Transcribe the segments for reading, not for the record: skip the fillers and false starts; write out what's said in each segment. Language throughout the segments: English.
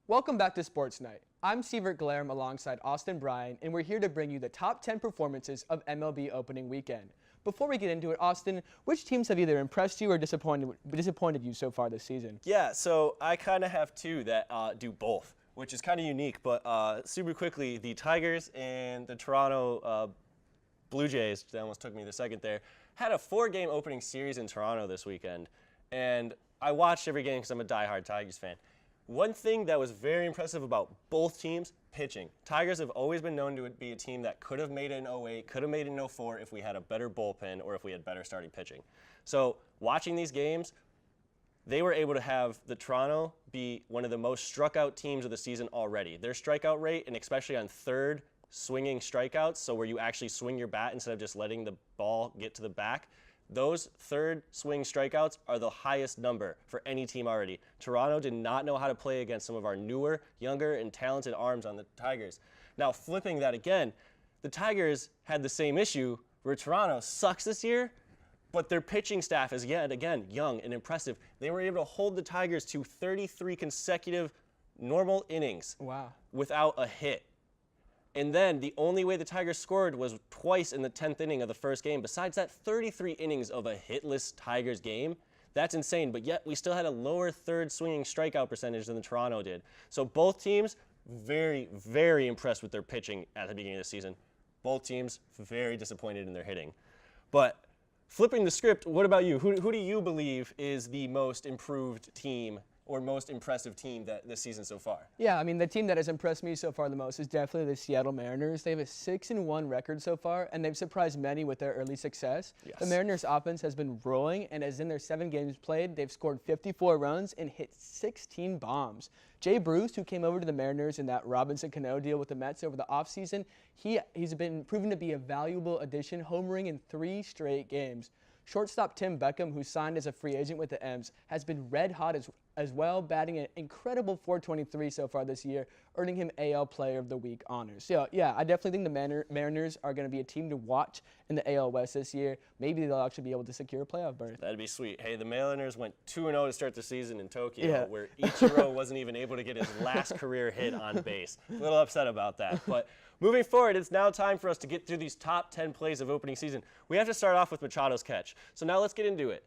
Welcome back to Sportsnite. I'm Sivert Glarum alongside Bryan, and we're here to bring you the top 10 performances of MLB opening weekend. Before we get into it, Austin, which teams have either impressed you or disappointed you so far this season? Yeah, so I kind of have two that do both, which is kind of unique, but super quickly, the Tigers and the Toronto Blue Jays, that almost took me the second there, had a 4-game opening series in Toronto this weekend, and I watched every game because I'm a diehard Tigers fan. One thing that was very impressive about both teams, pitching. Tigers have always been known to be a team that could have made it in 08, could have made it in 04 if we had a better bullpen or if we had better starting pitching. So watching these games, they were able to have the Toronto be one of the most struck out teams of the season already. Their strikeout rate, and especially on third swinging strikeouts, so where you actually swing your bat instead of just letting the ball get to the back, those third swing strikeouts are the highest number for any team already. Toronto did not know how to play against some of our newer, younger, and talented arms on the Tigers. Now, flipping that again, the Tigers had the same issue where Toronto sucks this year, but their pitching staff is yet again young and impressive. They were able to hold the Tigers to 33 consecutive normal innings without a hit. And then the only way the Tigers scored was twice in the 10th inning of the first game. Besides that, 33 innings of a hitless Tigers game. That's insane, but yet we still had a lower third swinging strikeout percentage than the Toronto did. So both teams, very, very impressed with their pitching at the beginning of the season. Both teams, very disappointed in their hitting. But flipping the script, what about you? Who do you believe is the most improved team or most impressive team this season so far? Yeah, I mean, the team that has impressed me so far the most is definitely the Seattle Mariners. They have a 6-1 record so far, and they've surprised many with their early success. Yes. The Mariners' offense has been rolling, and as in their 7 games played, they've scored 54 runs and hit 16 bombs. Jay Bruce, who came over to the Mariners in that Robinson Cano deal with the Mets over the offseason, he's been proven to be a valuable addition, homering in 3 straight games. Shortstop Tim Beckham, who signed as a free agent with the M's, has been red hot as well, batting an incredible .423 so far this year, earning him AL Player of the Week honors. So, yeah, I definitely think the Mariners are going to be a team to watch in the AL West this year. Maybe they'll actually be able to secure a playoff berth. That'd be sweet. Hey, the Mariners went 2-0 to start the season in Tokyo, where Ichiro wasn't even able to get his last career hit on base. A little upset about that. But moving forward, it's now time for us to get through these top 10 plays of opening season. We have to start off with Machado's catch. So now let's get into it.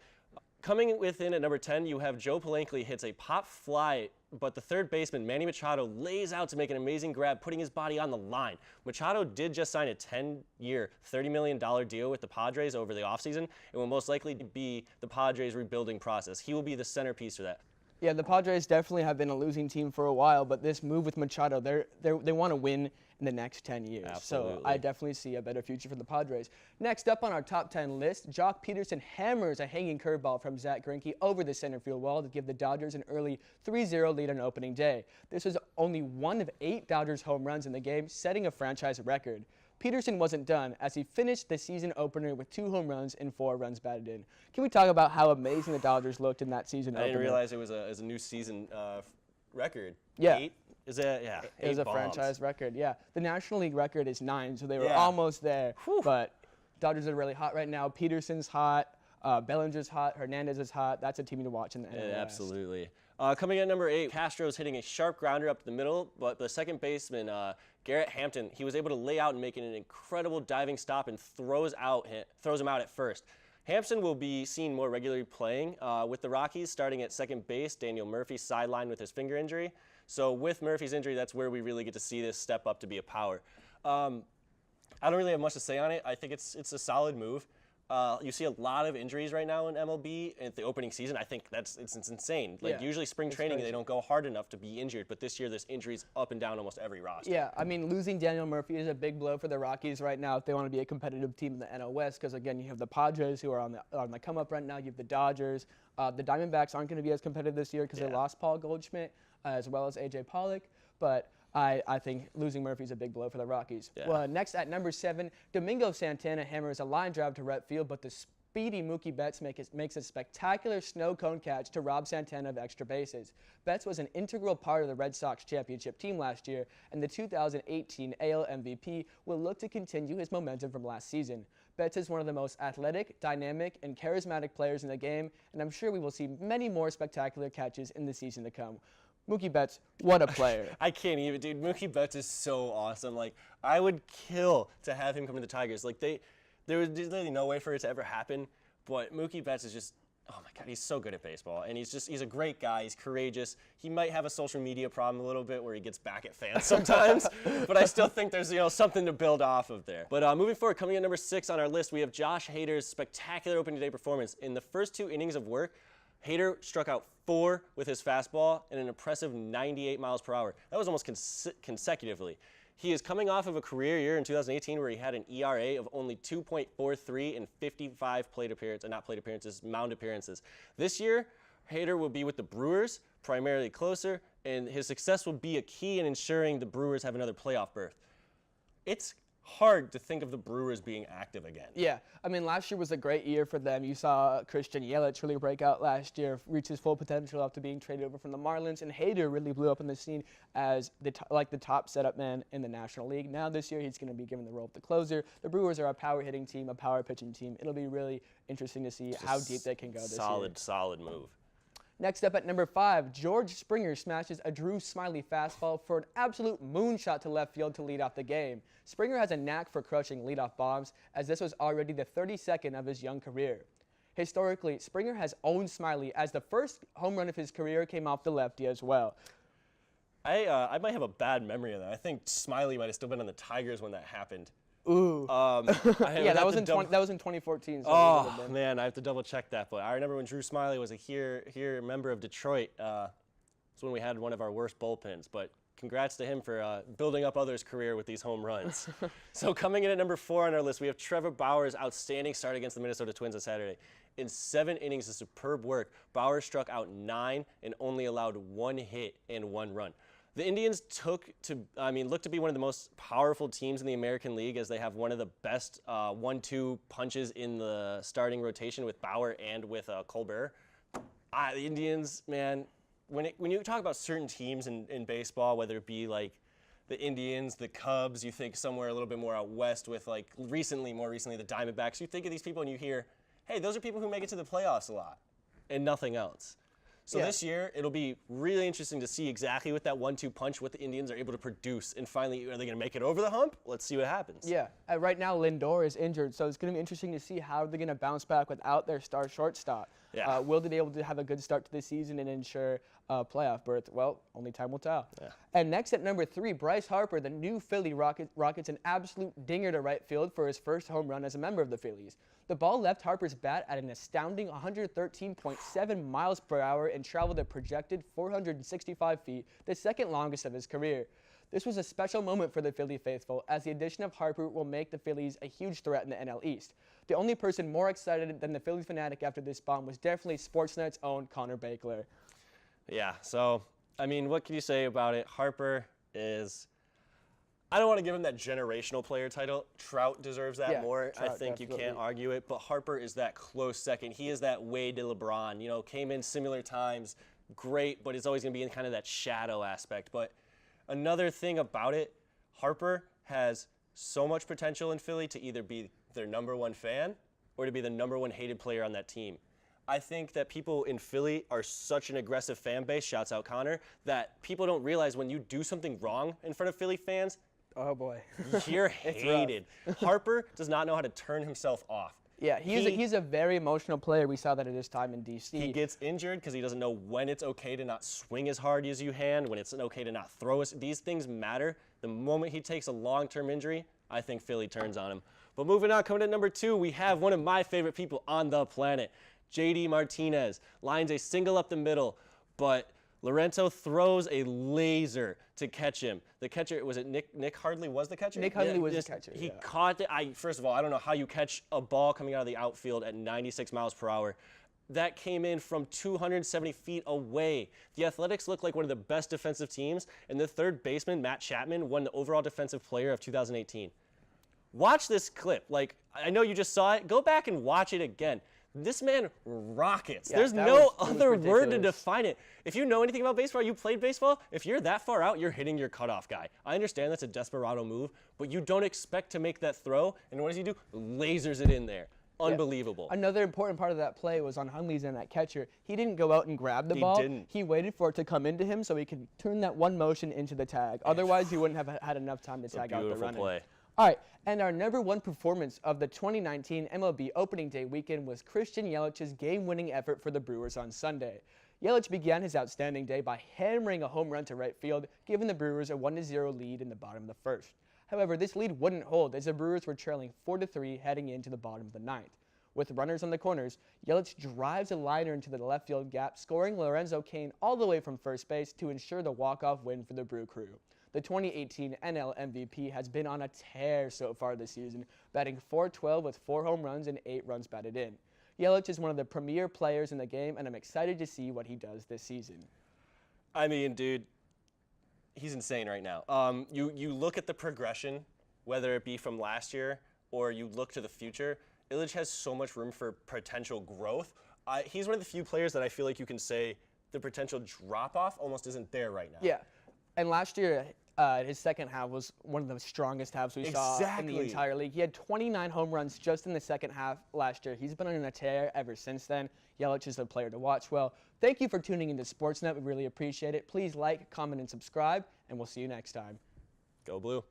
Coming within at number 10, you have Joe Palankley hits a pop fly, but the third baseman, Manny Machado, lays out to make an amazing grab, putting his body on the line. Machado did just sign a 10-year, $30 million deal with the Padres over the offseason and will most likely be the Padres' rebuilding process. He will be the centerpiece for that. Yeah, the Padres definitely have been a losing team for a while, but this move with Machado, they want to win in the next 10 years. Absolutely. So I definitely see a better future for the Padres. Next up on our top 10 list, Jock Peterson hammers a hanging curveball from Zach Greinke over the center field wall to give the Dodgers an early 3-0 lead on opening day. This was only one of 8 Dodgers home runs in the game, setting a franchise record. Peterson wasn't done as he finished the season opener with 2 home runs and 4 runs batted in. Can we talk about how amazing the Dodgers looked in that season opener? I didn't realize it was a new season record. Yeah. 8? Is that, yeah, it was a bombs. franchise record, yeah. The National League record is 9, so they were almost there. Whew. But Dodgers are really hot right now. Peterson's hot. Bellinger's hot. Hernandez is hot. That's a team to watch in the NL West. Absolutely. Coming at number 8, Castro's hitting a sharp grounder up the middle, but the second baseman, Garrett Hampton, he was able to lay out and make an incredible diving stop and throws him out at first. Hampton will be seen more regularly playing with the Rockies, starting at second base. Daniel Murphy sidelined with his finger injury. So with Murphy's injury, that's where we really get to see this step up to be a power. I don't really have much to say on it. I think it's a solid move. You see a lot of injuries right now in MLB at the opening season. I think it's insane. Like usually spring training, they don't go hard enough to be injured, but this year there's injuries up and down almost every roster. Yeah, I mean, losing Daniel Murphy is a big blow for the Rockies right now if they want to be a competitive team in the NL West, because again, you have the Padres who are on the come up right now. You have the Dodgers. The Diamondbacks aren't going to be as competitive this year because they lost Paul Goldschmidt as well as A.J. Pollock, but I think losing Murphy is a big blow for the Rockies. Yeah. Well, next at number 7, Domingo Santana hammers a line drive to right field, but the speedy Mookie Betts makes a spectacular snow cone catch to rob Santana of extra bases. Betts was an integral part of the Red Sox championship team last year, and the 2018 AL MVP will look to continue his momentum from last season. Betts is one of the most athletic, dynamic, and charismatic players in the game, and I'm sure we will see many more spectacular catches in the season to come. Mookie Betts, what a player. I can't even, dude. Mookie Betts is so awesome. Like, I would kill to have him come to the Tigers. Like, there was literally no way for it to ever happen. But Mookie Betts is just, oh my God, he's so good at baseball. And he's a great guy. He's courageous. He might have a social media problem a little bit where he gets back at fans sometimes. But I still think there's, something to build off of there. But moving forward, coming in number 6 on our list, we have Josh Hader's spectacular opening day performance. In the first 2 innings of work, Hader struck out 4 with his fastball and an impressive 98 miles per hour. That was almost consecutively. He is coming off of a career year in 2018 where he had an ERA of only 2.43 and 55 mound appearances. This year, Hader will be with the Brewers, primarily closer, and his success will be a key in ensuring the Brewers have another playoff berth. It's hard to think of the Brewers being active again. Yeah, I mean, last year was a great year for them. You saw Christian Yelich really break out last year, reach his full potential after being traded over from the Marlins, and Hader really blew up in the scene as the top setup man in the National League. Now this year, he's going to be given the role of the closer. The Brewers are a power hitting team, a power pitching team. It'll be really interesting to see how deep they can go this year. Solid move. Next up at number 5, George Springer smashes a Drew Smyly fastball for an absolute moonshot to left field to lead off the game. Springer has a knack for crushing leadoff bombs, as this was already the 32nd of his young career. Historically, Springer has owned Smyly, as the first home run of his career came off the lefty as well. I might have a bad memory of that. I think Smyly might have still been on the Tigers when that happened. Ooh. Yeah, that was in 2014. So man, I have to double check that. But I remember when Drew Smyly was a member of Detroit. It's when we had one of our worst bullpens. But congrats to him for building up others' career with these home runs. So coming in at number 4 on our list, we have Trevor Bauer's outstanding start against the Minnesota Twins on Saturday. In 7 innings of superb work, Bauer struck out 9 and only allowed 1 hit and 1 run. The Indians look to be one of the most powerful teams in the American League, as they have one of the best 1-2 punches in the starting rotation with Bauer and with Colbert. The Indians, man, when you talk about certain teams in baseball, whether it be like the Indians, the Cubs, you think somewhere a little bit more out west with like more recently the Diamondbacks, you think of these people and you hear, hey, those are people who make it to the playoffs a lot and nothing else. So this year, it'll be really interesting to see exactly with that 1-2 punch what the Indians are able to produce. And finally, are they going to make it over the hump? Let's see what happens. Yeah, right now Lindor is injured, so it's going to be interesting to see how they're going to bounce back without their star shortstop. Yeah. Will they be able to have a good start to the season and ensure a playoff berth? Well, only time will tell. Yeah. And next at number 3, Bryce Harper, the new Philly Rockets, an absolute dinger to right field for his first home run as a member of the Phillies. The ball left Harper's bat at an astounding 113.7 miles per hour and traveled a projected 465 feet, the second longest of his career. This was a special moment for the Philly faithful, as the addition of Harper will make the Phillies a huge threat in the NL East. The only person more excited than the Phillies fanatic after this bomb was definitely Sportsnite's own Connor Bakler. Yeah, so, I mean, what can you say about it? Harper is, I don't want to give him that generational player title. Trout deserves that more. Trout, I think definitely. You can't argue it, but Harper is that close second. He is that Wade to LeBron, came in similar times, great, but it's always going to be in kind of that shadow aspect. But another thing about it, Harper has so much potential in Philly to either be their number 1 fan or to be the number 1 hated player on that team. I think that people in Philly are such an aggressive fan base, shouts out Connor, that people don't realize when you do something wrong in front of Philly fans, oh boy, you're hated. Harper does not know how to turn himself off. Yeah, he's a very emotional player. We saw that at his time in D.C. He gets injured because he doesn't know when it's okay to not swing as hard as you hand, when it's okay to not throw as. These things matter. The moment he takes a long-term injury, I think Philly turns on him. But moving on, coming to number 2, we have one of my favorite people on the planet, J.D. Martinez. Lines a single up the middle, but Lorenzo throws a laser to catch him. The catcher, was it Nick Hardley was the catcher? Nick Hardley was the catcher. He caught it. First of all, I don't know how you catch a ball coming out of the outfield at 96 miles per hour. That came in from 270 feet away. The Athletics look like one of the best defensive teams, and the third baseman, Matt Chapman, won the overall defensive player of 2018. Watch this clip. I know you just saw it. Go back and watch it again. This man rockets. There's no other word to define it. If you know anything about baseball, you played baseball, if you're that far out, you're hitting your cutoff guy. I understand that's a desperado move, but you don't expect to make that throw, and what does he do? Lasers it in there. Unbelievable. Another important part of that play was on Hundley's end at catcher. He didn't go out and grab the ball. He didn't. He waited for it to come into him so he could turn that one motion into the tag. Otherwise, he wouldn't have had enough time to tag out the runner. Play. All right, and our number one performance of the 2019 MLB opening day weekend was Christian Yelich's game-winning effort for the Brewers on Sunday. Yelich began his outstanding day by hammering a home run to right field, giving the Brewers a 1-0 lead in the bottom of the first. However, this lead wouldn't hold as the Brewers were trailing 4-3 heading into the bottom of the ninth. With runners on the corners, Yelich drives a liner into the left field gap, scoring Lorenzo Cain all the way from first base to ensure the walk-off win for the Brew Crew. The 2018 NL MVP has been on a tear so far this season, batting .412 with 4 home runs and 8 runs batted in. Yelich is one of the premier players in the game, and I'm excited to see what he does this season. I mean, dude, he's insane right now. You look at the progression, whether it be from last year or you look to the future, Yelich has so much room for potential growth. He's one of the few players that I feel like you can say the potential drop-off almost isn't there right now. Yeah, and last year, his second half was one of the strongest halves we saw in the entire league. He had 29 home runs just in the second half last year. He's been on a tear ever since then. Yelich is a player to watch. Well, thank you for tuning into Sportsnet. We really appreciate it. Please like, comment, and subscribe, and we'll see you next time. Go Blue.